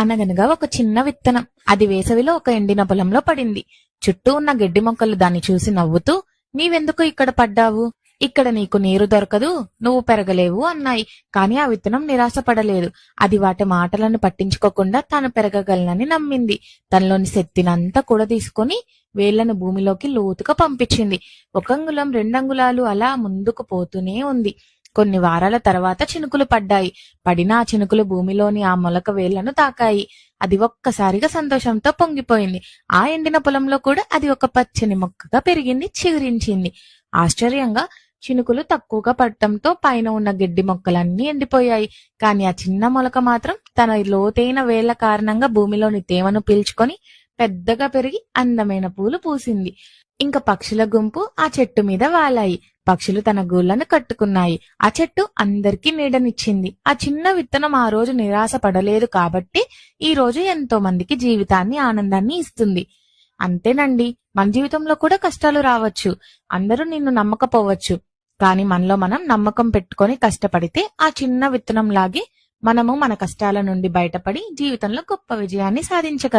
అనగనగా ఒక చిన్న విత్తనం. అది వేసవిలో ఒక ఎండిన పొలంలో పడింది. చుట్టూ ఉన్న గడ్డి మొక్కలు దాన్ని చూసి నవ్వుతూ, నీవెందుకు ఇక్కడ పడ్డావు? ఇక్కడ నీకు నీరు దొరకదు, నువ్వు పెరగలేవు అన్నాయి. కాని ఆ విత్తనం నిరాశపడలేదు. అది వాటి మాటలను పట్టించుకోకుండా తాను పెరగగలనని నమ్మింది. తనలోని శక్తినంతా కూడా తీసుకుని వేళ్లను భూమిలోకి లోతుగా పంపించింది. 1 అంగుళం 2 అంగుళాలు అలా ముందుకు పోతూనే ఉంది. కొన్ని వారాల తర్వాత చినుకులు పడ్డాయి. పడిన ఆ చినుకులు భూమిలోని ఆ మొలక వేళ్లను తాకాయి. అది ఒక్కసారిగా సంతోషంతో పొంగిపోయింది. ఆ ఎండిన పొలంలో కూడా అది ఒక పచ్చని మొక్కగా పెరిగింది, చిగురించింది. ఆశ్చర్యంగా చినుకులు తక్కువగా పడటంతో పైన ఉన్న గడ్డి మొక్కలన్నీ ఎండిపోయాయి. కాని ఆ చిన్న మొలక మాత్రం తన లోతైన వేళ్ల కారణంగా భూమిలోని తేమను పీల్చుకొని పెద్దగా పెరిగి అందమైన పూలు పూసింది. ఇంక పక్షుల గుంపు ఆ చెట్టు మీద వాలాయి. పక్షులు తన గూళ్లను కట్టుకున్నాయి. ఆ చెట్టు అందరికీ నీడనిచ్చింది. ఆ చిన్న విత్తనం ఆ రోజు నిరాశ పడలేదు కాబట్టి ఈ రోజు ఎంతో మందికి జీవితాన్ని, ఆనందాన్ని ఇస్తుంది. అంతేనండి, మన జీవితంలో కూడా కష్టాలు రావచ్చు. అందరూ నిన్ను నమ్మకపోవచ్చు. కానీ మనలో మనం నమ్మకం పెట్టుకొని కష్టపడితే ఆ చిన్న విత్తనం లాగే మనము మన కష్టాల నుండి బయటపడి జీవితంలో గొప్ప విజయాన్ని సాధించగలం.